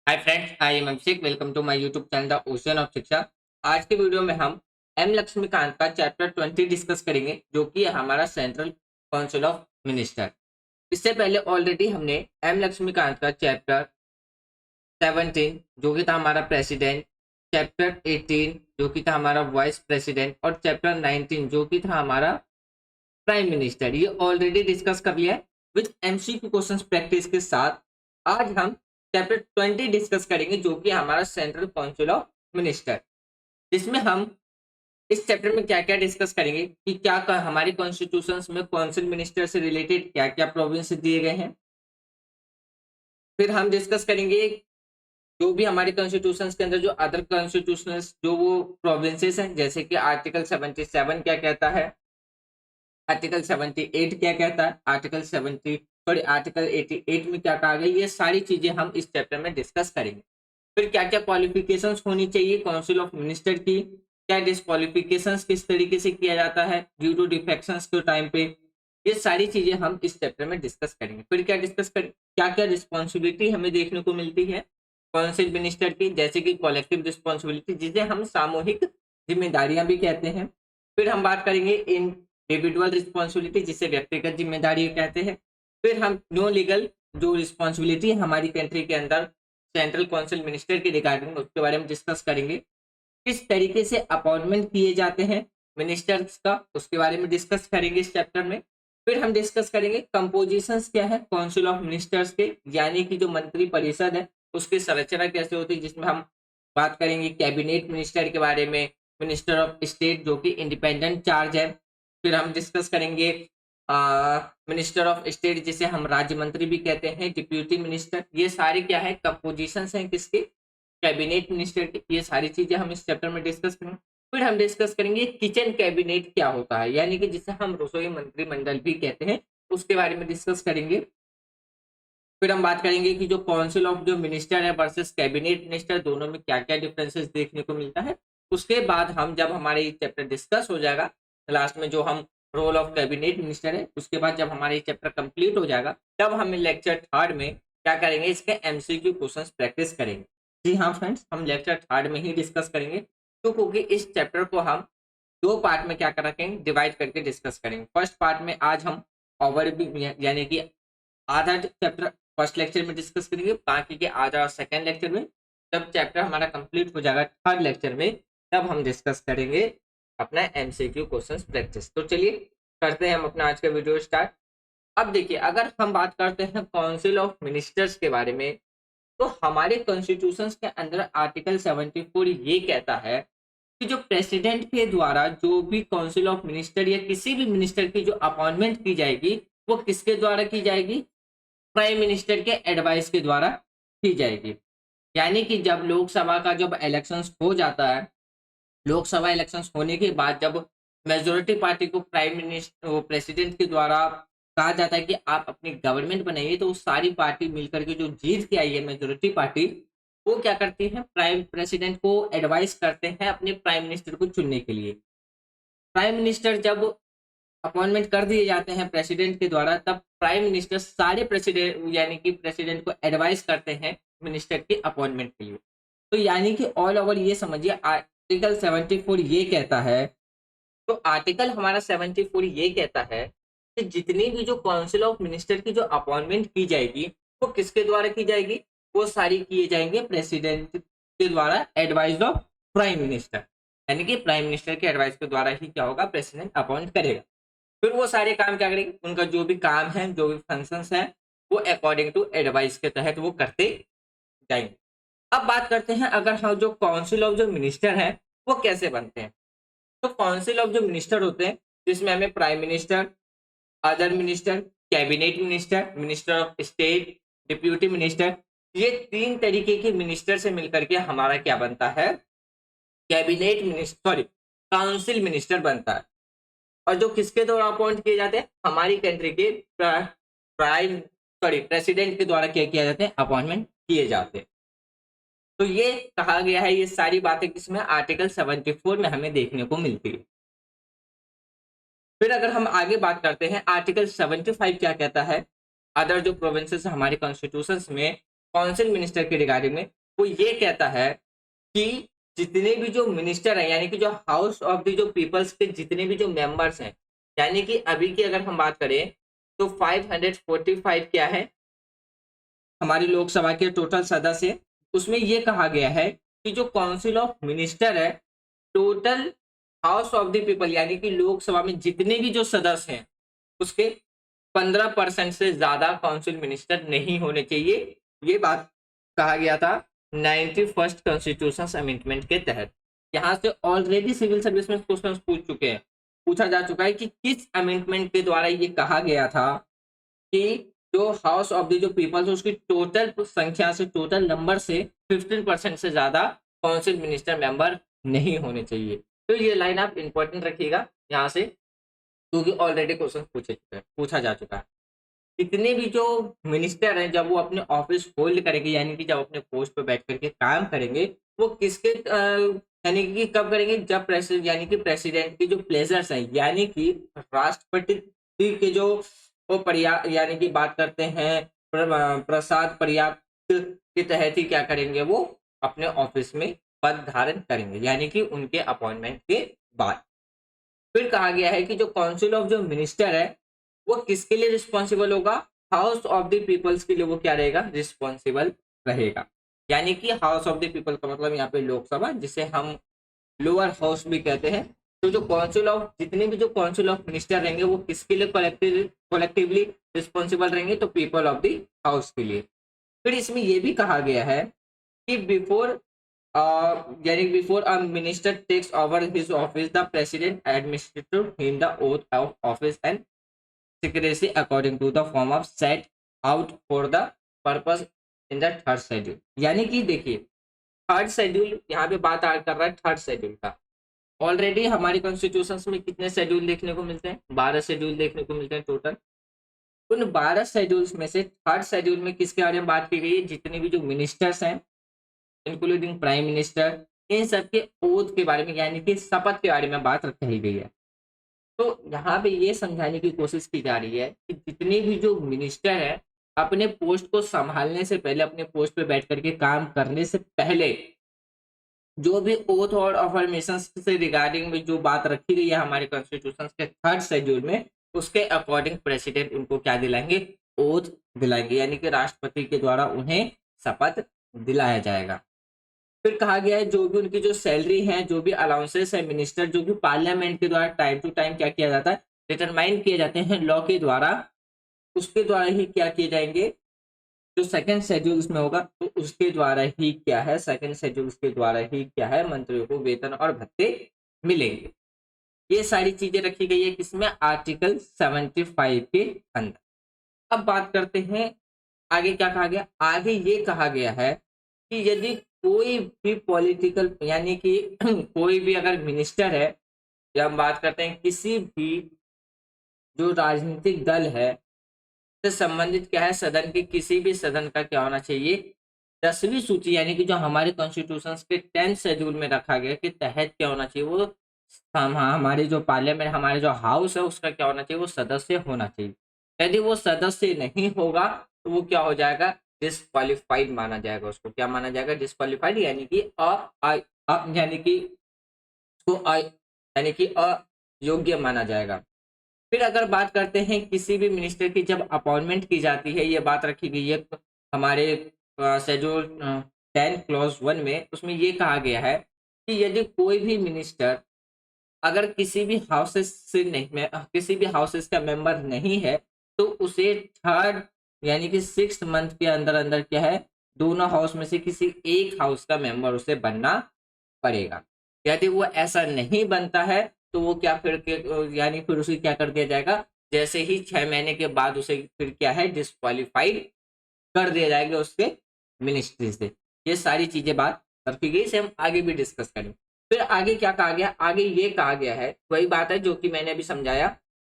Hi friends, I am Abhishek. Welcome to my YouTube channel the ocean of Shiksha. आज के video में हम M Laxmikant का चैप्टर 20 डिस्कस करेंगे, जो कि है हमारा सेंट्रल काउंसिल ऑफ मिनिस्टर। इससे पहले ऑलरेडी हमने एम लक्ष्मीकांत का चैप्टर 17 जो कि था हमारा प्रेसिडेंट, चैप्टर 18 जो कि था हमारा वाइस प्रेसिडेंट और चैप्टर 19 जो कि था हमारा प्राइम मिनिस्टर, ये ऑलरेडी डिस्कस कर लिया है विथ एमसीक्यू क्वेश्चंस प्रैक्टिस के साथ। आज हम चैप्टर 20 डिस्कस करेंगे, जो कि हमारा सेंट्रल काउंसिल ऑफ मिनिस्टर। इसमें हम इस चैप्टर में क्या क्या डिस्कस करेंगे कि हमारे कॉन्स्टिट्यूशन में काउंसिल मिनिस्टर से रिलेटेड क्या क्या प्रोविंस दिए गए हैं। फिर हम डिस्कस करेंगे जो भी हमारे कॉन्स्टिट्यूशन के अंदर जो अदर कॉन्स्टिट्यूशनल जो वो प्रोविंसेस हैं, जैसे कि आर्टिकल 77 क्या कहता है, आर्टिकल 78 क्या कहता है, आर्टिकल 88 में क्या कहा गया, ये सारी चीजें हम इस चैप्टर में डिस्कस करेंगे। फिर क्या क्या क्वालिफिकेशंस होनी चाहिए काउंसिल ऑफ मिनिस्टर की, क्या डिस्क्वालिफिकेशंस किस तरीके से किया जाता है ड्यू टू डिफेक्शंस के टाइम पे, ये सारी चीजें हम इस चैप्टर में डिस्कस करेंगे। फिर क्या डिस्कस करें, क्या क्या रिस्पॉन्सिबिलिटी हमें देखने को मिलती है काउंसिल मिनिस्टर की, जैसे कि कॉलेक्टिव रिस्पॉन्सिबिलिटी जिसे हम सामूहिक जिम्मेदारियां भी कहते हैं। फिर हम बात करेंगे इंडिविजुअल रिस्पॉन्सिबिलिटी जिसे व्यक्तिगत जिम्मेदारी कहते हैं। फिर हम नो लीगल जो रिस्पॉन्सिबिलिटी हमारी कंट्री के अंदर सेंट्रल काउंसिल मिनिस्टर के रिगार्डिंग उसके बारे में डिस्कस करेंगे। किस तरीके से अपॉइंटमेंट किए जाते हैं मिनिस्टर्स का, उसके बारे में डिस्कस करेंगे इस चैप्टर में। फिर हम डिस्कस करेंगे कंपोजिशंस क्या है काउंसिल ऑफ मिनिस्टर्स के, यानी कि जो मंत्री परिषद है उसकी संरचना कैसे होती है, जिसमें हम बात करेंगे कैबिनेट मिनिस्टर के बारे में, मिनिस्टर ऑफ स्टेट जो कि इंडिपेंडेंट चार्ज है। फिर हम डिस्कस करेंगे मिनिस्टर ऑफ स्टेट जिसे हम राज्य मंत्री भी कहते हैं, डिप्यूटी मिनिस्टर, ये सारे क्या है कंपोजिशंस हैं किसके, कैबिनेट मिनिस्टर की। ये सारी चीजें हम इस चैप्टर में डिस्कस करेंगे। फिर हम डिस्कस करेंगे किचन कैबिनेट क्या होता है, यानी कि जिसे हम रसोई मंत्रिमंडल भी कहते हैं, उसके बारे में डिस्कस करेंगे। फिर हम बात करेंगे कि जो काउंसिल ऑफ जो मिनिस्टर है वर्सेस कैबिनेट मिनिस्टर, दोनों में क्या क्या डिफरेंसेस देखने को मिलता है। उसके बाद हम जब हमारे ये चैप्टर डिस्कस हो जाएगा लास्ट में, जो हम रोल ऑफ कैबिनेट मिनिस्टर है, उसके बाद जब हमारा ये चैप्टर कंप्लीट हो जाएगा, तब हम लेक्चर थर्ड में क्या करेंगे, इसके एमसीक्यू क्वेश्चंस प्रैक्टिस करेंगे। जी हाँ फ्रेंड्स, हम लेक्चर थर्ड में ही डिस्कस करेंगे, तो क्योंकि इस चैप्टर को हम दो पार्ट में क्या कर रखेंगे, डिवाइड करके डिस्कस करेंगे। फर्स्ट पार्ट में आज हम ओवरव्यू यानी कि आधा चैप्टर फर्स्ट लेक्चर में डिस्कस करेंगे, बाकी के आधा सेकेंड लेक्चर में। जब चैप्टर हमारा कंप्लीट हो जाएगा थर्ड लेक्चर में, तब हम डिस्कस करेंगे अपना एमसीक्यू क्वेश्चंस प्रैक्टिस। तो चलिए करते हैं हम अपना आज का वीडियो स्टार्ट। अब देखिए, अगर हम बात करते हैं काउंसिल ऑफ मिनिस्टर्स के बारे में, तो हमारे कॉन्स्टिट्यूशन के अंदर आर्टिकल 74 ये कहता है कि जो प्रेसिडेंट के द्वारा जो भी काउंसिल ऑफ मिनिस्टर या किसी भी मिनिस्टर की जो अपॉइंटमेंट की जाएगी, वो किसके द्वारा की जाएगी, प्राइम मिनिस्टर के एडवाइस के द्वारा की जाएगी। यानी कि जब लोकसभा का जब इलेक्शंस हो जाता है, लोकसभा इलेक्शंस होने के बाद जब मेजोरिटी पार्टी को प्राइम मिनिस्टर प्रेसिडेंट के द्वारा कहा जाता है कि आप अपनी गवर्नमेंट बनाइए, तो सारी पार्टी मिलकर के जो जीत के आई है मेजोरिटी पार्टी, वो क्या करती है, प्राइम प्रेसिडेंट को एडवाइस करते हैं अपने प्राइम मिनिस्टर को चुनने के लिए। प्राइम मिनिस्टर जब अपॉइंटमेंट कर दिए जाते हैं प्रेसिडेंट के द्वारा, तब प्राइम मिनिस्टर सारे प्रेसिडेंट यानी कि प्रेसिडेंट को एडवाइस करते हैं मिनिस्टर की अपॉइंटमेंट के लिए। तो यानी कि ऑल ओवर ये समझिए, आर्टिकल 74 ये कहता है, तो आर्टिकल हमारा 74 ये कहता है कि जितनी भी जो काउंसिल ऑफ मिनिस्टर की जो अपॉइंटमेंट की जाएगी, वो किसके द्वारा की जाएगी, वो सारी किए जाएंगे प्रेसिडेंट के द्वारा एडवाइस ऑफ प्राइम मिनिस्टर, यानी कि प्राइम मिनिस्टर के एडवाइस के द्वारा ही क्या होगा, प्रेसिडेंट अपॉइंट करेगा। फिर वो सारे काम क्या करेंगे, उनका जो भी काम है, जो भी फंक्शंस है, वो अकॉर्डिंग टू एडवाइस के तहत वो करते जाएंगे। अब बात करते हैं, अगर हम जो काउंसिल ऑफ जो मिनिस्टर है वो कैसे बनते हैं। तो काउंसिल ऑफ जो मिनिस्टर होते हैं, जिसमें हमें prime minister, other minister, cabinet minister, minister of state, deputy minister, ये तीन तरीके के मिनिस्टर से मिलकर के हमारा क्या बनता है, cabinet minister, sorry, council minister बनता है। और जो किसके द्वारा अपॉइंट किए जाते हैं, हमारी कंट्री के प्राइम सॉरी प्रेसिडेंट के द्वारा क्या किया जाते हैं, अपॉइंटमेंट किए जाते हैं। तो ये कहा गया है, ये सारी बातें किसमें, आर्टिकल 74 में हमें देखने को मिलती है। फिर अगर हम आगे बात करते हैं, आर्टिकल 75 क्या कहता है, अदर जो प्रोविंसेस हमारे कॉन्स्टिट्यूशन में, काउंसिल मिनिस्टर के रिगार्डिंग में, वो ये कहता है कि जितने भी जो मिनिस्टर हैं, यानी कि जो हाउस ऑफ द जो पीपल्स के जितने भी जो मेंबर्स हैं, यानी कि अभी की अगर हम बात करें तो 545 क्या है हमारी लोकसभा के टोटल सदस्य। उसमें ये कहा गया है कि जो काउंसिल ऑफ मिनिस्टर है, total house of the people यानी कि लोकसभा में जितने भी जो सदस्य हैं उसके 15% से ज्यादा काउंसिल मिनिस्टर नहीं होने चाहिए। ये बात कहा गया था 91st कॉन्स्टिट्यूशन अमेंडमेंट के तहत। यहाँ से ऑलरेडी सिविल सर्विस में क्वेश्चन पूछा जा चुका है कि किस अमेंडमेंट के द्वारा ये कहा गया था कि जो हाउस ऑफ द जो पीपल्स उसकी टोटल संख्या से, टोटल नंबर से 15% से ज्यादा काउंसिल मिनिस्टर मेंबर नहीं होने चाहिए। तो ये लाइन आप इंपॉर्टेंट रखिएगा यहाँ से, क्योंकि ऑलरेडी क्वेश्चन पूछा जा चुका है। इतने भी जो मिनिस्टर हैं जब वो अपने ऑफिस होल्ड करेंगे, यानी कि जब अपने पोस्ट पे बैठ करके काम करेंगे, वो किसके यानी कि कब करेंगे, जब प्रेसिडेंट यानी कि प्रेसिडेंट की जो प्लेजर्स हैं, यानी कि राष्ट्रपति के जो वो यानी कि बात करते हैं प्रसाद पर्याप्त के तहत ही क्या करेंगे, वो अपने ऑफिस में पद धारण करेंगे, यानी कि उनके अपॉइंटमेंट के बाद। फिर कहा गया है कि जो काउंसिल ऑफ जो मिनिस्टर है वो किसके लिए रिस्पॉन्सिबल होगा, हाउस ऑफ द पीपल्स के लिए वो क्या रहेगा, रिस्पॉन्सिबल रहेगा। यानी कि हाउस ऑफ द पीपल का मतलब यहाँ पे लोकसभा, जिसे हम लोअर हाउस भी कहते हैं। तो जो काउंसिल ऑफ जितने भी जो काउंसिल ऑफ मिनिस्टर रहेंगे वो किसके लिए कलेक्टिवली रिस्पॉन्सिबल रहेंगे, तो पीपल ऑफ द हाउस के लिए। फिर इसमें यह भी कहा गया है कि यानी before a minister takes over his office the president administrate him the oath of office and secrecy according to the form of set out for the purpose in the third schedule। यानी कि देखिए third schedule यहाँ पे बात कर रहा है third schedule का। ऑलरेडी हमारी कॉन्स्टिट्यूशन में कितने शेड्यूल देखने को मिलते हैं, 12 शेड्यूल देखने को मिलते हैं टोटल। उन 12 शेड्यूल्स में से थर्ड शेड्यूल में किसके बारे में बात की गई है, जितने भी जो मिनिस्टर्स हैं इंक्लूडिंग प्राइम मिनिस्टर, इन सबके ओथ के बारे में यानी कि शपथ के बारे में बात कही गई है। तो यहाँ पे ये समझाने की कोशिश की जा रही है कि जितने भी जो मिनिस्टर है अपने पोस्ट को संभालने से पहले, अपने पोस्ट पे बैठ करके काम करने से पहले, जो भी ओथ और अफर्मेशन से रिगार्डिंग में जो बात रखी गई है हमारे कॉन्स्टिट्यूशन के थर्ड शेड्यूल में, उसके अकॉर्डिंग प्रेसिडेंट उनको क्या दिलाएंगे, ओथ दिलाएंगे, यानी कि राष्ट्रपति के द्वारा उन्हें शपथ दिलाया जाएगा। फिर कहा गया है जो भी उनकी जो सैलरी है, जो भी अलाउंसेस है मिनिस्टर, जो भी पार्लियामेंट के द्वारा टाइम टू टाइम क्या किया जाता है, डिटरमाइन किए जाते हैं लॉ के द्वारा, उसके द्वारा ही क्या किए जाएंगे, जो सेकंड शेड्यूल उसमें होगा तो उसके द्वारा ही क्या है, सेकंड शेड्यूल के द्वारा ही क्या है, मंत्रियों को वेतन और भत्ते मिलेंगे। ये सारी चीजें रखी गई है किसमें, आर्टिकल 75 के अंदर। अब बात करते हैं आगे क्या कहा गया। आगे ये कहा गया है कि यदि कोई भी पॉलिटिकल यानी कि कोई भी अगर मिनिस्टर है, या हम बात करते हैं किसी भी जो राजनीतिक दल है से संबंधित क्या है, सदन के किसी भी सदन का क्या होना चाहिए, 10वीं सूची यानी कि जो हमारे कॉन्स्टिट्यूशन के 10th शेड्यूल में रखा गया के तहत क्या होना चाहिए, वो हमारे जो पार्लियामेंट, हमारे जो हाउस है उसका क्या होना चाहिए, वो सदस्य होना चाहिए। यदि वो सदस्य नहीं होगा तो वो क्या हो जाएगा, डिसक्वालीफाइड माना जाएगा। उसको क्या माना जाएगा, डिसक्वालीफाइड, यानी कि यानी कि अयोग्य माना जाएगा। फिर अगर बात करते हैं किसी भी मिनिस्टर की जब अपॉइंटमेंट की जाती है, ये बात रखी गई है हमारे शेड्यूल 10 क्लॉज 1 में, उसमें ये कहा गया है कि यदि कोई भी मिनिस्टर अगर किसी भी हाउसेस से नहीं, किसी भी हाउसेस का मेंबर नहीं है, तो उसे थर्ड यानी कि 6 मंथ के अंदर अंदर क्या है, दोनों हाउस में से किसी एक हाउस का मेंबर उसे बनना पड़ेगा। यदि वो ऐसा नहीं बनता है तो वो क्या यानी फिर उसे क्या कर दिया जाएगा, जैसे ही 6 महीने के बाद उसे फिर क्या है, डिस्क्वालीफाइड कर दिया जाएगा उसके मिनिस्ट्री से। ये सारी चीजें बात रखी गई, से हम आगे भी डिस्कस करेंगे। फिर आगे क्या कहा गया, आगे ये कहा गया है, वही बात है जो कि मैंने अभी समझाया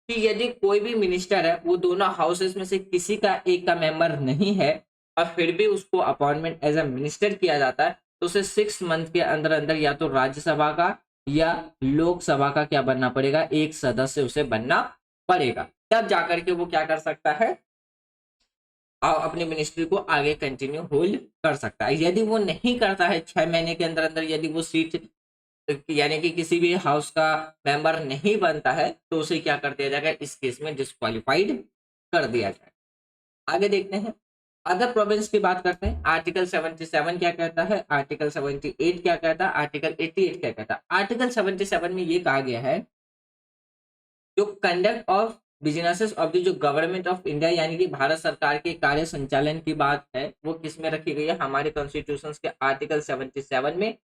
कि यदि कोई भी मिनिस्टर है वो दोनों हाउसेस में से किसी का एक का मेंबर नहीं है और फिर भी उसको अपॉइंटमेंट एज ए मिनिस्टर किया जाता है, तो उसे 6 मंथ के अंदर अंदर या तो राज्यसभा का या लोकसभा का क्या बनना पड़ेगा, एक सदस्य उसे बनना पड़ेगा। तब जाकर के वो क्या कर सकता है, अपनी मिनिस्ट्री को आगे कंटिन्यू होल्ड कर सकता है। यदि वो नहीं करता है 6 महीने के अंदर अंदर, यदि वो सीट यानी कि किसी भी हाउस का मेंबर नहीं बनता है, तो उसे क्या कर दिया जाएगा, इस केस में डिस्क्वालिफाइड कर दिया जाएगा। आगे देखते हैं, अदर प्रोविंस की बात करते हैं। आर्टिकल 77 क्या कहता है, आर्टिकल 78 क्या कहता है, आर्टिकल 88 क्या कहता है। आर्टिकल 77 में ये कहा गया है, जो conduct of businesses of the जो गवर्नमेंट ऑफ इंडिया यानी कि भारत सरकार के कार्य संचालन की बात है, वो किस में रखी गई है, हमारे कॉन्स्टिट्यूशन के आर्टिकल 77 में।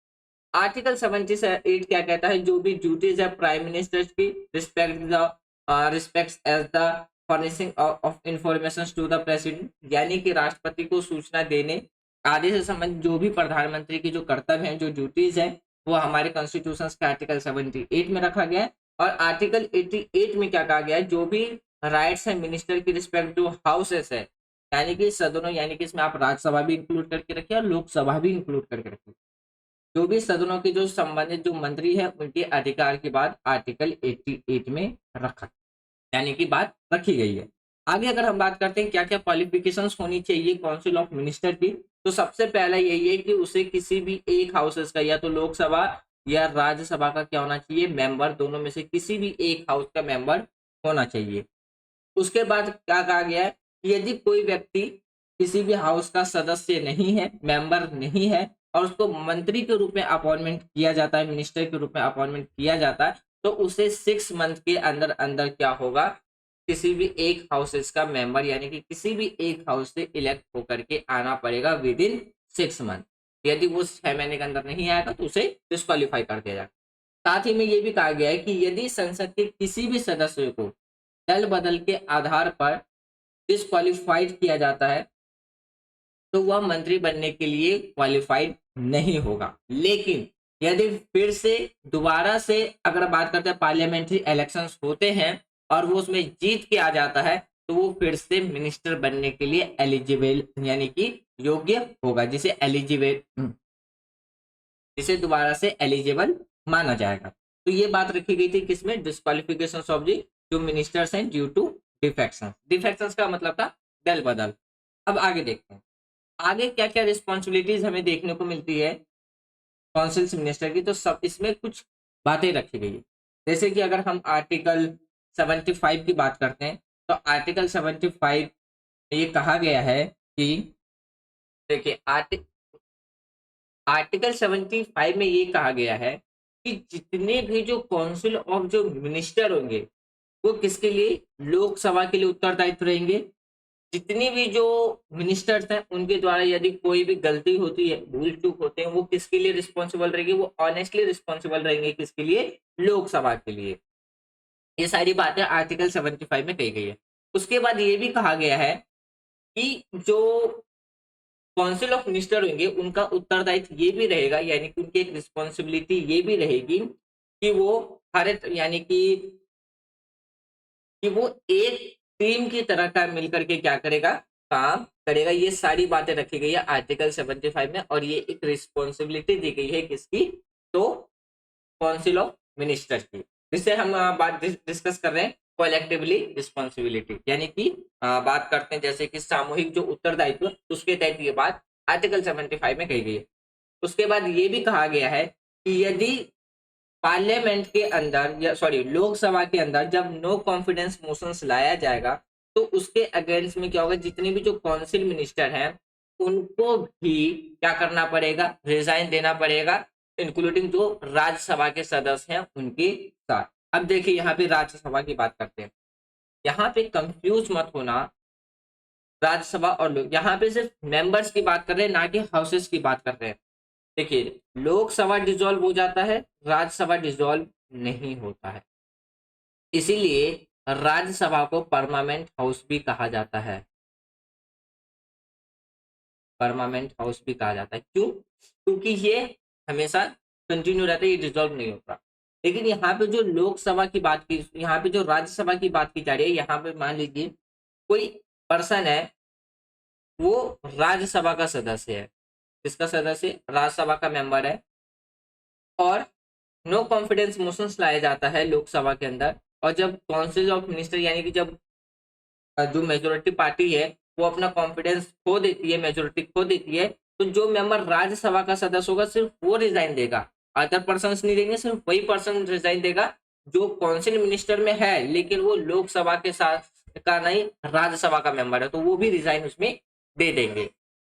आर्टिकल 78 क्या कहता है, जो भी ड्यूटीज है प्राइम मिनिस्टर की, respects as the furnishing of information to the president, यानी कि राष्ट्रपति को सूचना देने आदि से संबंधित जो भी प्रधानमंत्री की जो कर्तव्य हैं, जो ड्यूटीज है, वो हमारे कॉन्स्टिट्यूशन के आर्टिकल 78 में रखा गया है। और आर्टिकल 88 में क्या कहा गया है, जो भी राइट्स है मिनिस्टर की रिस्पेक्ट जो हाउसेस है, यानी कि सदनों, यानी कि इसमें आप राज्यसभा भी इंक्लूड करके रखिए और लोकसभा भी इंक्लूड करके रखिए, जो भी सदनों के जो संबंधित जो मंत्री है उनके अधिकार की बात आर्टिकल 88 में रखा, यानी कि बात रखी गई है। आगे अगर हम बात करते हैं क्या क्या क्वालिफिकेशंस होनी चाहिए काउंसिल ऑफ मिनिस्टर की, तो सबसे पहला यही है कि उसे किसी भी एक हाउसेस का, या तो लोकसभा या राज्यसभा का क्या होना चाहिए, मेंबर, दोनों में से किसी भी एक हाउस का मेंबर होना चाहिए। उसके बाद क्या कहा गया है कि यदि कोई व्यक्ति किसी भी हाउस का सदस्य नहीं है, मेंबर नहीं है, और उसको मंत्री के रूप में अपॉइंटमेंट किया जाता है, मिनिस्टर के रूप में अपॉइंटमेंट किया जाता है, तो उसे 6 मंथ के अंदर अंदर क्या होगा, किसी भी एक हाउसेस का मेंबर यानी कि किसी भी एक हाउस से इलेक्ट होकर के आना पड़ेगा विद इन 6 मंथ। यदि वो 6 महीने के अंदर नहीं आएगा तो उसे डिस्क्वालीफाई कर दिया जाएगा। साथ ही में ये भी कहा गया है कि यदि संसद के किसी भी सदस्य को दल बदल के आधार पर डिस्क्वालीफाइड किया जाता है, तो वह मंत्री बनने के लिए क्वालिफाइड नहीं होगा। लेकिन यदि फिर से दोबारा से अगर बात करते हैं, पार्लियामेंट्री इलेक्शंस होते हैं और वो उसमें जीत के आ जाता है, तो वो फिर से मिनिस्टर बनने के लिए एलिजिबल यानी कि योग्य होगा, जिसे दोबारा से एलिजिबल माना जाएगा। तो ये बात रखी गई थी किसमें, डिस्क्वालिफिकेशन ऑफ दी जो मिनिस्टर्स हैं ड्यू टू डिफेक्शन। डिफेक्शन का मतलब था दल बदल। अब आगे देखते हैं, आगे क्या क्या रिस्पॉन्सिबिलिटीज हमें देखने को मिलती है काउंसिल मिनिस्टर की, तो सब इसमें कुछ बातें रखी गई है। जैसे कि अगर हम आर्टिकल 75 की बात करते हैं, तो आर्टिकल 75 में ये कहा गया है कि, देखिए आर्टिकल 75 में ये कहा गया है कि जितने भी जो काउंसिल ऑफ जो मिनिस्टर होंगे, वो किसके लिए, लोकसभा के लिए उत्तरदायित्व रहेंगे। जितनी भी जो मिनिस्टर्स हैं उनके द्वारा यदि कोई भी गलती होती है, भूल चूक होते हैं, वो किसके लिए रिस्पॉन्सिबल रहेंगे, वो ऑनेस्टली रिस्पॉन्सिबल रहेंगे, किसके लिए, लोकसभा के लिए। ये सारी बातें आर्टिकल 75 में कही गई है। उसके बाद ये भी कहा गया है कि जो काउंसिल ऑफ मिनिस्टर होंगे उनका उत्तरदायित्व ये भी रहेगा, यानी कि उनकी एक रिस्पॉन्सिबिलिटी ये भी रहेगी कि वो हर यानी कि वो एक टीम की तरह का मिलकर के क्या करेगा, काम करेगा। ये सारी बातें रखी गई है आर्टिकल 75 में, और ये एक रिस्पॉन्सिबिलिटी दी गई है किसकी, तो काउंसिल ऑफ मिनिस्टर की, जिससे हम बात डिस्कस कर रहे हैं कलेक्टिवली रिस्पॉन्सिबिलिटी, यानी कि बात करते हैं जैसे कि सामूहिक जो उत्तरदायित्व, उसके तहत ये बात आर्टिकल 75 में कही गई है। उसके बाद ये भी कहा गया है कि यदि पार्लियामेंट के अंदर या सॉरी लोकसभा के अंदर जब नो कॉन्फिडेंस मोशंस लाया जाएगा, तो उसके अगेंस्ट में क्या होगा, जितने भी जो काउंसिल मिनिस्टर हैं उनको भी क्या करना पड़ेगा, रिजाइन देना पड़ेगा, इंक्लूडिंग जो राज्यसभा के सदस्य हैं उनके साथ। अब देखिए यहाँ पे राज्यसभा की बात करते हैं, यहाँ पे कंफ्यूज मत होना, राज्यसभा और लोग, यहाँ पे सिर्फ मेंबर्स की बात कर रहे हैं, ना कि हाउसेस की बात कर रहे हैं। देखिए लोकसभा डिसॉल्व हो जाता है, राज्यसभा डिसॉल्व नहीं होता है, इसीलिए राज्यसभा को परमानेंट हाउस भी कहा जाता है, परमानेंट हाउस भी कहा जाता है। क्यों, क्योंकि ये हमेशा कंटिन्यू रहता है, ये डिसॉल्व नहीं होता। लेकिन यहाँ पे जो लोकसभा की बात की, यहाँ पे जो राज्यसभा की बात की जा रही है, यहाँ पे मान लीजिए कोई पर्सन है, वो राज्यसभा का सदस्य है, किसका सदस्य, राज्यसभा का मेंबर है, और नो कॉन्फिडेंस मोशंस लाया जाता है लोकसभा के अंदर, और जब काउंसिल ऑफ मिनिस्टर यानी कि जब जो मेजोरिटी पार्टी है वो अपना कॉन्फिडेंस खो देती है, मेजोरिटी खो देती है, तो जो मेंबर राज्यसभा का सदस्य होगा सिर्फ वो रिजाइन देगा, अदर पर्सन नहीं देंगे, सिर्फ वही पर्सन रिजाइन देगा जो काउंसिल मिनिस्टर में है लेकिन वो लोकसभा के साथ का नहीं राज्यसभा का मेंबर है, तो वो भी रिजाइन उसमें दे देंगे।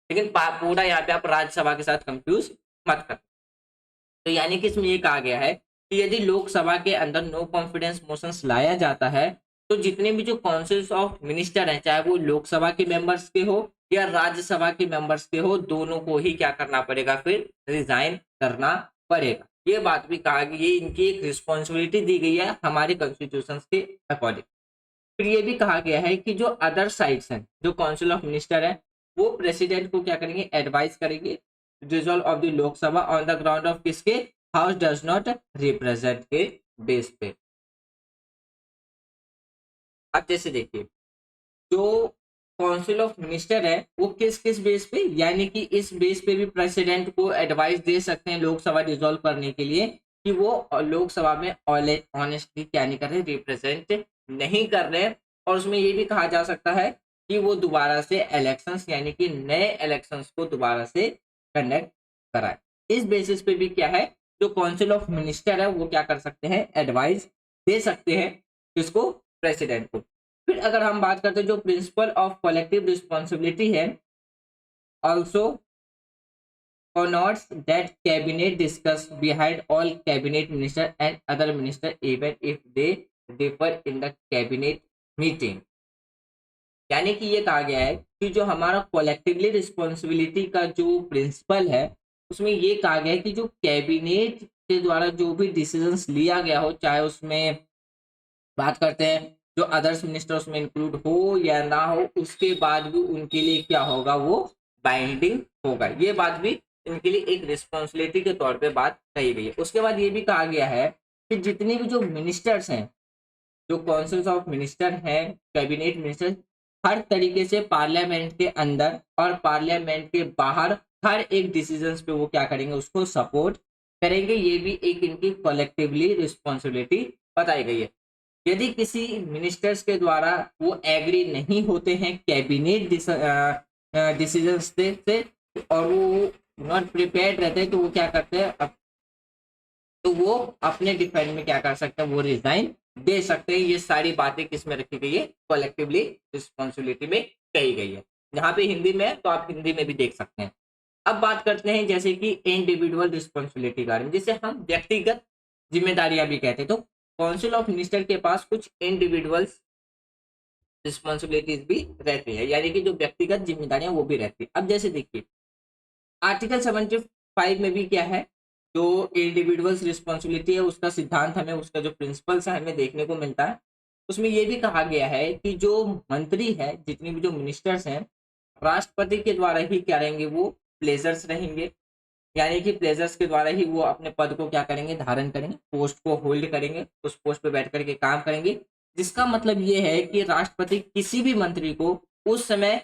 लेकिन पूरा यहाँ पे आप राज्यसभा के साथ कंफ्यूज मत कर। तो यानी कि इसमें ये कहा गया है कि यदि लोकसभा के अंदर नो कॉन्फिडेंस मोशंस लाया जाता है तो जितने भी जो काउंसिल्स ऑफ मिनिस्टर हैं, चाहे वो लोकसभा के मेंबर्स के हो या राज्यसभा के मेंबर्स के हो, दोनों को ही क्या करना पड़ेगा, फिर रिजाइन करना पड़ेगा। ये बात भी कहा गई, ये इनकी एक रिस्पॉन्सिबिलिटी दी गई है हमारे कॉन्स्टिट्यूशन के अकॉर्डिंग। फिर ये भी कहा गया है कि जो अदर साइड्स हैं, जो काउंसिल ऑफ मिनिस्टर है, वो प्रेसिडेंट को क्या करेंगे, एडवाइस करेंगे resolve of the Lok Sabha on the ground of किसके, हाउस डज नॉट रिप्रेजेंट के बेस पे। अब जैसे देखिए जो काउंसिल ऑफ मिनिस्टर है वो किस किस बेस पे, यानी कि इस बेस पे भी प्रेसिडेंट को एडवाइस दे सकते हैं लोकसभा डिसॉल्व करने के लिए कि वो लोकसभा में ऑनेस्टली क्या नहीं कर रहे, रिप्रेजेंट नहीं कर रहे। और उसमें ये भी कहा जा सकता है कि वो दोबारा से इलेक्शंस यानी कि नए इलेक्शंस को दोबारा से कंडक्ट कराए। इस बेसिस पे भी क्या है, जो काउंसिल ऑफ मिनिस्टर है वो क्या कर सकते हैं, एडवाइस दे सकते हैं किसको, प्रेसिडेंट को। फिर अगर हम बात करते हैं जो प्रिंसिपल ऑफ कलेक्टिव रिस्पॉन्सिबिलिटी है, also connotes that cabinet discuss behind all cabinet minister and other minister even if they differ in the cabinet meeting। यानी कि ये कहा गया है कि जो हमारा कलेक्टिवली रिस्पॉन्सिबिलिटी का जो प्रिंसिपल है उसमें ये कहा गया है कि जो कैबिनेट के द्वारा जो भी डिसीजंस लिया गया हो, चाहे उसमें बात करते हैं जो अदर्स मिनिस्टर उसमें इंक्लूड हो या ना हो, उसके बाद भी उनके लिए क्या होगा, वो बाइंडिंग होगा। ये बात भी इनके लिए एक रिस्पॉन्सिबिलिटी के तौर पे बात कही गई है। उसके बाद ये भी कहा गया है कि जितने भी जो मिनिस्टर्स हैं, जो काउंसिल्स ऑफ मिनिस्टर हैं, कैबिनेट मिनिस्टर, हर तरीके से पार्लियामेंट के अंदर और पार्लियामेंट के बाहर हर एक डिसीजंस पे वो क्या करेंगे, उसको सपोर्ट करेंगे। ये भी एक इनकी कलेक्टिवली रिस्पॉन्सिबिलिटी बताई गई है। यदि किसी मिनिस्टर्स के द्वारा वो एग्री नहीं होते हैं कैबिनेट डिसीजंस से और वो नॉट प्रिपेयर्ड रहते हैं, तो वो क्या करते हैं, तो वो अपने डिफेंड में क्या कर सकते हैं, वो रिजाइन दे सकते हैं। ये सारी बातें किस में रखी गई है, कलेक्टिवली रिस्पॉन्सिबिलिटी में कही गई है। यहाँ पे हिंदी में है तो आप हिंदी में भी देख सकते हैं। अब बात करते हैं जैसे कि इंडिविजुअल रिस्पॉन्सिबिलिटी के बारे में, जिसे हम व्यक्तिगत जिम्मेदारियां भी कहते हैं। तो काउंसिल ऑफ मिनिस्टर के पास कुछ इंडिविजुअल्स रिस्पॉन्सिबिलिटीज भी रहती है, यानी कि जो व्यक्तिगत जिम्मेदारियां वो भी रहती है। अब जैसे देखिए आर्टिकल 75 में भी क्या है, जो इंडिविजुअल्स रिस्पॉन्सिबिलिटी है उसका सिद्धांत हमें, उसका जो प्रिंसिपल्स है हमें देखने को मिलता है। उसमें ये भी कहा गया है कि जो मंत्री है, जितने भी जो मिनिस्टर्स हैं, राष्ट्रपति के द्वारा ही क्या रहेंगे, वो प्लेजर्स रहेंगे, यानी कि प्लेजर्स के द्वारा ही वो अपने पद को क्या करेंगे, धारण करेंगे, पोस्ट को होल्ड करेंगे, उस पोस्ट पे बैठ करके काम करेंगे। जिसका मतलब ये है कि राष्ट्रपति किसी भी मंत्री को उस समय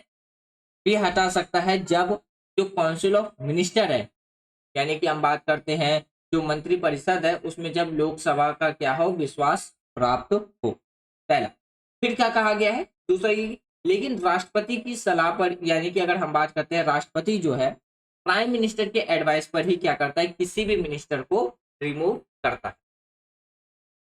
भी हटा सकता है जब जो काउंसिल ऑफ मिनिस्टर है, यानी कि हम बात करते हैं जो मंत्री परिषद है, उसमें जब लोकसभा का क्या हो, विश्वास प्राप्त हो, पहला। फिर क्या कहा गया है, दूसरा ये, लेकिन राष्ट्रपति की सलाह पर, यानी कि अगर हम बात करते हैं राष्ट्रपति जो है प्राइम मिनिस्टर के एडवाइस पर ही क्या करता है, किसी भी मिनिस्टर को रिमूव करता है।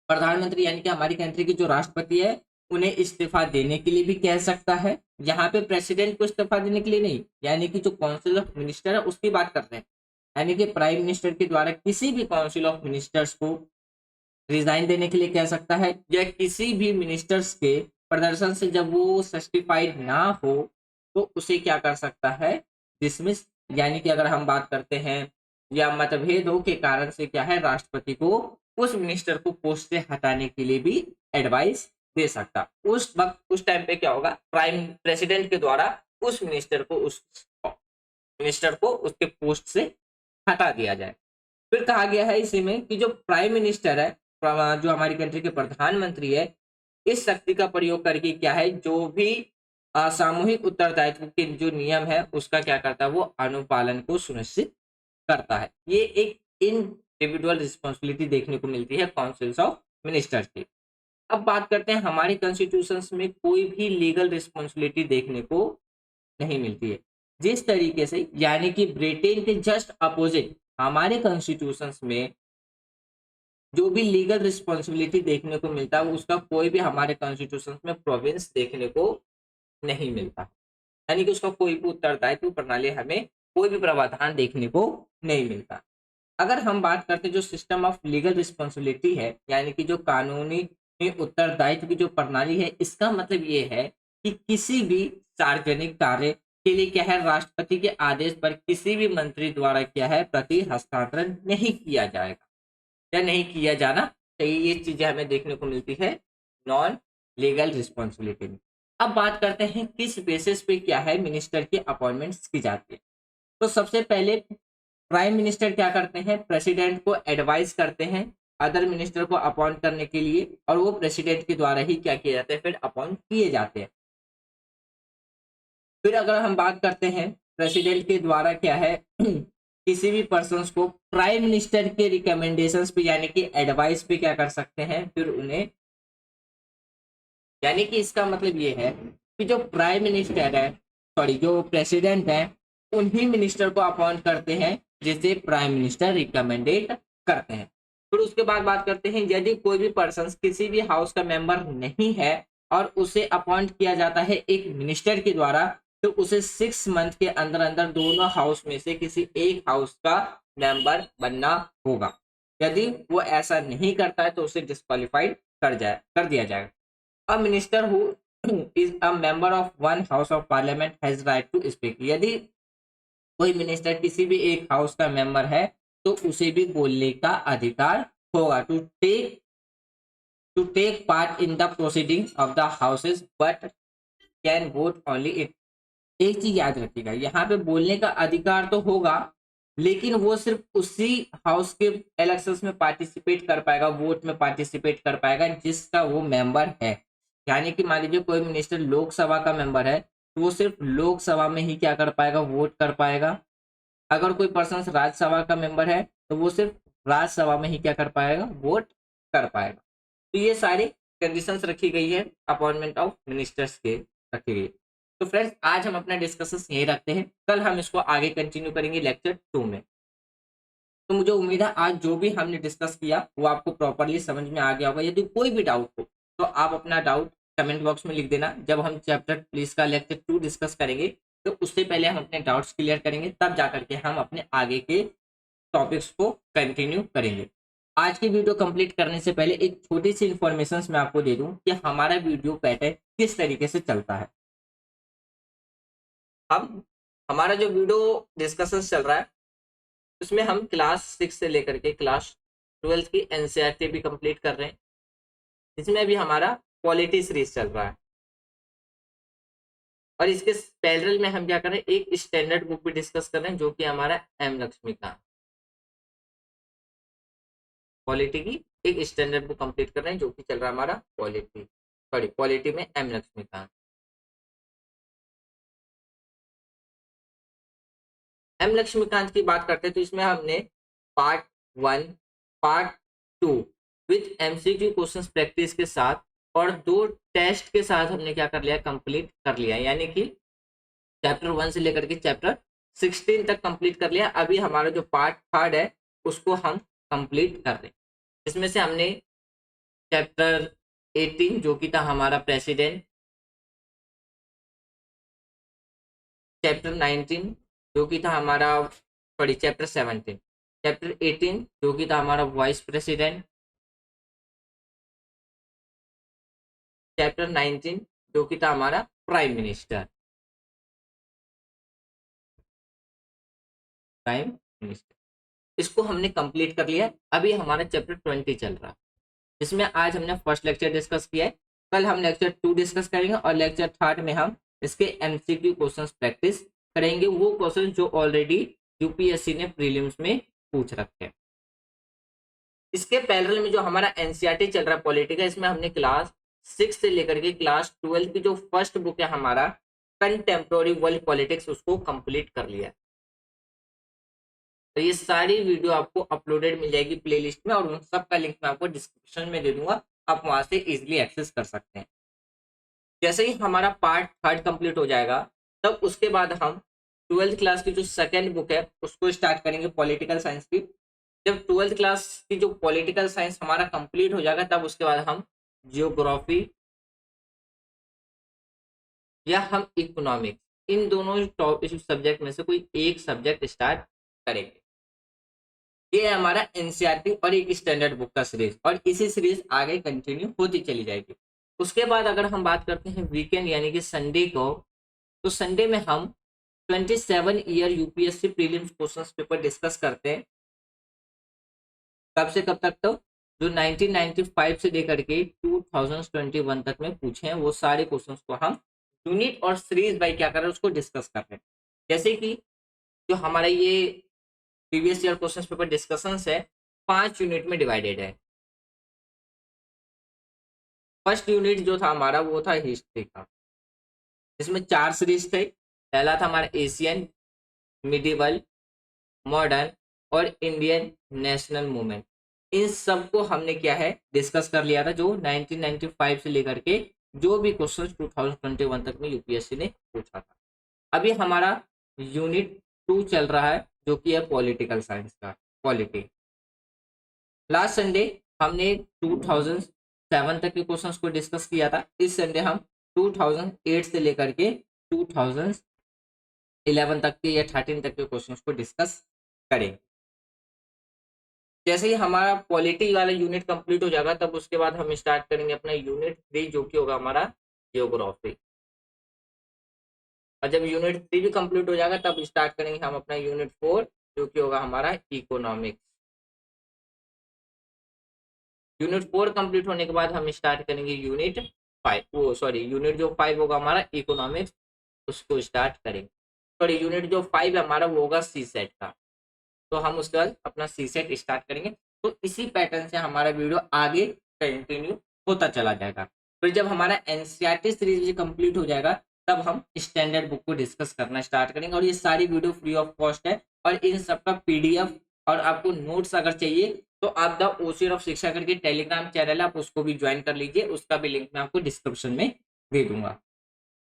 प्रधानमंत्री यानी कि हमारी कंट्री की जो राष्ट्रपति है उन्हें इस्तीफा देने के लिए भी कह सकता है। यहाँ पे प्रेसिडेंट को इस्तीफा देने के लिए नहीं, यानी कि जो काउंसिल ऑफ मिनिस्टर है उसकी बात कर रहे हैं, यानी कि प्राइम मिनिस्टर के द्वारा किसी भी काउंसिल ऑफ मिनिस्टर्स को रिजाइन देने के लिए कह सकता है, या किसी भी मिनिस्टर्स के प्रदर्शन से जब वो सस्टिफाइड ना हो तो उसे क्या कर सकता है, डिसमिस, यानी कि अगर हम बात करते हैं या मतभेदों के कारण से क्या है, राष्ट्रपति को उस मिनिस्टर को पोस्ट से हटाने के लिए भी एडवाइस दे सकता। उस वक्त उस टाइम पे क्या होगा, प्राइम प्रेसिडेंट के द्वारा उस मिनिस्टर को उसके पोस्ट से हटा दिया जाए। फिर कहा गया है इसी में कि जो प्राइम मिनिस्टर है, जो हमारी कंट्री के प्रधानमंत्री है, इस शक्ति का प्रयोग करके क्या है, जो भी सामूहिक उत्तरदायित्व के जो नियम है उसका क्या करता है, वो अनुपालन को सुनिश्चित करता है। ये एक इंडिविजुअल रिस्पॉन्सिबिलिटी देखने को मिलती है काउंसिल्स ऑफ मिनिस्टर्स की। अब बात करते हैं हमारे कॉन्स्टिट्यूशंस में कोई भी लीगल रिस्पॉन्सिबिलिटी देखने को नहीं मिलती है। जिस तरीके से यानी कि ब्रिटेन के जस्ट अपोजिट हमारे कॉन्स्टिट्यूशंस में जो भी लीगल रिस्पॉन्सिबिलिटी देखने को मिलता है उसका कोई भी हमारे कॉन्स्टिट्यूशन में प्रोविंस देखने को नहीं मिलता, यानी कि उसका कोई भी उत्तरदायित्व प्रणाली हमें कोई भी प्रावधान देखने को नहीं मिलता। अगर हम बात करते हैं जो सिस्टम ऑफ लीगल रिस्पॉन्सिबिलिटी है, यानी कि जो कानूनी उत्तरदायित्व की जो प्रणाली है, इसका मतलब ये है कि किसी भी सार्वजनिक कार्य के लिए क्या है, राष्ट्रपति के आदेश पर किसी भी मंत्री द्वारा क्या है प्रति हस्तांतरण नहीं किया जाएगा या नहीं किया जाना चाहिए। ये चीजें हमें देखने को मिलती है नॉन लीगल रिस्पॉन्सिबिलिटी में। अब बात करते हैं किस बेसिस पे क्या है मिनिस्टर की अपॉइंटमेंट्स की जाती है। तो सबसे पहले प्राइम मिनिस्टर क्या करते हैं, प्रेसिडेंट को एडवाइस करते हैं अदर मिनिस्टर को अपॉइंट करने के लिए, और वो प्रेसिडेंट के द्वारा ही क्या किया जाता है, फिर अपॉइंट किए जाते हैं। फिर अगर हम बात करते हैं प्रेसिडेंट के द्वारा क्या है किसी भी पर्सन को प्राइम मिनिस्टर के रिकमेंडेशंस पे यानी कि एडवाइस पे क्या कर सकते हैं, फिर उन्हें, यानी कि इसका मतलब ये है कि जो प्राइम मिनिस्टर है, सॉरी जो प्रेसिडेंट है, उन्हीं मिनिस्टर को अपॉइंट करते हैं जिसे प्राइम मिनिस्टर रिकमेंडेड करते हैं। फिर उसके बाद बात करते हैं यदि कोई भी पर्सन किसी भी हाउस का मेंबर नहीं है और उसे अपॉइंट किया जाता है एक मिनिस्टर के द्वारा, तो उसे 6 मंथ के अंदर अंदर दोनों हाउस में से किसी एक हाउस का मेंबर बनना होगा। यदि वो ऐसा नहीं करता है तो उसे डिस्क्वालीफाइड कर दिया जाएगा। A minister who is a member of one house of parliament has right to speak. यदि कोई मिनिस्टर किसी भी एक हाउस का मेंबर है तो उसे भी बोलने का अधिकार होगा। To take part in the proceedings of the houses but can vote only it. एक चीज याद रखिएगा, यहाँ पे बोलने का अधिकार तो होगा लेकिन वो सिर्फ उसी हाउस के इलेक्शंस में पार्टिसिपेट कर पाएगा, वोट में पार्टिसिपेट कर पाएगा जिसका वो मेंबर है। यानी कि मान लीजिए कोई मिनिस्टर लोकसभा का मेंबर है तो वो सिर्फ लोकसभा में ही क्या कर पाएगा, वोट कर पाएगा। अगर कोई पर्सन राज्यसभा का मेंबर है तो वो सिर्फ राज्यसभा में ही क्या कर पाएगा, वोट कर पाएगा। तो ये सारी कंडीशंस रखी गई है अपॉइंटमेंट ऑफ मिनिस्टर्स के रखी गई। तो फ्रेंड्स आज हम अपना डिस्कशन यही रखते हैं, कल हम इसको आगे कंटिन्यू करेंगे लेक्चर 2 में। तो मुझे उम्मीद है आज जो भी हमने डिस्कस किया वो आपको प्रॉपरली समझ में आ गया होगा। यदि कोई भी डाउट हो तो आप अपना डाउट कमेंट बॉक्स में लिख देना। जब हम चैप्टर प्लीज का लेक्चर 2 डिस्कस करेंगे तो उससे पहले हम अपने डाउट्स क्लियर करेंगे, तब जाकर के हम अपने आगे के टॉपिक्स को कंटिन्यू करेंगे। आज की वीडियो कंप्लीट करने से पहले एक छोटी सी इंफॉर्मेशन मैं आपको दे दूं कि हमारा वीडियो पैटर्न किस तरीके से चलता है। अब हमारा जो वीडियो डिस्कशन चल रहा है उसमें हम क्लास 6 से लेकर के क्लास 12 की एनसीईआरटी भी कंप्लीट कर रहे हैं, इसमें भी हमारा पॉलिटी सीरीज चल रहा है। और इसके पैरेलल में हम क्या कर रहे हैं, एक स्टैंडर्ड बुक भी डिस्कस कर रहे हैं जो कि हमारा एम लक्ष्मीकांत, पॉलिटी की एक स्टैंडर्ड बुक कंप्लीट कर रहे हैं जो कि चल रहा है हमारा पॉलिटी में एम लक्ष्मीकांत। एम लक्ष्मीकांत की बात करते हैं तो इसमें हमने part 1, part 2 with MCQ questions practice के साथ और 2 टेस्ट के साथ हमने क्या कर लिया, कंप्लीट कर लिया। यानी कि चैप्टर 1 से लेकर के चैप्टर 16 तक कंप्लीट कर लिया। अभी हमारा जो पार्ट 3 है उसको हम कंप्लीट कर रहे हैं। इसमें से हमने चैप्टर 18 जो कि था हमारा प्रेसिडेंट, चैप्टर 19 जो कि था हमारा चैप्टर 17, चैप्टर 18 जो कि था हमारा वाइस प्रेसिडेंट, चैप्टर 19 जो कि था हमारा प्राइम मिनिस्टर। इसको हमने कंप्लीट कर लिया। अभी हमारा चैप्टर 20 चल रहा है, इसमें आज हमने फर्स्ट लेक्चर डिस्कस किया है। कल हम लेक्चर 2 डिस्कस करेंगे और लेक्चर 3 में हम इसके एमसीक्यू क्वेश्चंस प्रैक्टिस करेंगे, वो क्वेश्चन जो ऑलरेडी यूपीएससी ने प्रीलिम्स में पूछ रखे हैं। इसके पैरेलल में जो हमारा एनसीईआरटी चल रहा है पॉलिटी का, इसमें हमने क्लास 6 से लेकर के क्लास 12 की जो फर्स्ट बुक है हमारा कंटेम्प्रोरी वर्ल्ड पॉलिटिक्स, उसको कंप्लीट कर लिया। तो ये सारी वीडियो आपको अपलोडेड मिल जाएगी प्लेलिस्ट में और उन सब का लिंक मैं आपको डिस्क्रिप्शन में दे दूंगा, आप वहां से इजीली एक्सेस कर सकते हैं। जैसे ही हमारा पार्ट 3 कंप्लीट हो जाएगा तब उसके बाद हम 12th क्लास की जो सेकेंड बुक है उसको स्टार्ट करेंगे पॉलिटिकल साइंस की। जब 12th क्लास की जो पॉलिटिकल साइंस हमारा कंप्लीट हो जाएगा तब उसके बाद हम जियोग्राफी या हम इकोनॉमिक्स इन दोनों सब्जेक्ट में से कोई एक सब्जेक्ट स्टार्ट करेंगे। ये है हमारा एनसीईआरटी और एक स्टैंडर्ड बुक का सीरीज, और इसी सीरीज आगे कंटिन्यू होती चली जाएगी। उसके बाद अगर हम बात करते हैं वीकेंड यानी कि संडे को, तो संडे में हम 27 year UPSC prelims questions paper discuss करते हैं। कब से कब तक? तो जो 1995 से लेकर के 2021 तक में पूछे हैं वो सारे क्वेश्चंस को हम यूनिट और सीरीज बाय क्या कर रहे हैं उसको डिस्कस कर रहे हैं। जैसे कि जो हमारा ये previous year question paper discussion है 5 यूनिट में डिवाइडेड है। फर्स्ट यूनिट जो था हमारा वो था हिस्ट्री का, इसमें 4 सीरीज थे। पहला था हमारा एशियन, मिडिवल, मॉडर्न और इंडियन नेशनल मूवमेंट। इन सबको हमने क्या है डिस्कस कर लिया था, जो 1995 से लेकर के जो भी क्वेश्चन 2021 तक में यूपीएससी ने पूछा था। अभी हमारा यूनिट 2 चल रहा है जो कि है पॉलिटिकल साइंस का, पॉलिटी। लास्ट संडे हमने 2007 तक के क्वेश्चंस को डिस्कस किया था। इस संडे हम 2008 से लेकर के 2011 तक के या 13 तक के क्वेश्चंस को डिस्कस करेंगे। जैसे ही हमारा पॉलिटी वाला यूनिट कंप्लीट हो जाएगा तब उसके बाद हम स्टार्ट करेंगे अपना यूनिट 3 जो कि होगा हमारा जियोग्राफी। और जब यूनिट 3 भी कंप्लीट हो जाएगा तब स्टार्ट करेंगे हम अपना यूनिट 4 जो कि होगा हमारा इकोनॉमिक्स। यूनिट 4 कंप्लीट होने के बाद हम स्टार्ट करेंगे यूनिट 5, वो सॉरी यूनिट जो 5 होगा हमारा इकोनॉमिक्स उसको स्टार्ट करेंगे। सॉरी यूनिट जो 5 है हमारा वो होगा सी सेट का, तो हम उसके बाद अपना सी सेट स्टार्ट करेंगे। तो इसी पैटर्न से हमारा वीडियो आगे कंटिन्यू होता चला जाएगा। फिर जब हमारा एनसीईआरटी सीरीज कंप्लीट हो जाएगा तब हम स्टैंडर्ड बुक को डिस्कस करना स्टार्ट करेंगे। और ये सारी वीडियो फ्री ऑफ कॉस्ट है और इन सबका पीडीएफ और आपको नोट्स अगर चाहिए तो आप द ओशियर ऑफ शिक्षा करके टेलीग्राम चैनल है, आप उसको भी ज्वाइन कर लीजिए, उसका भी लिंक मैं आपको डिस्क्रिप्शन में दे दूंगा।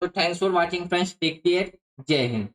तो thanks for watching friends, take care, जय हिंद।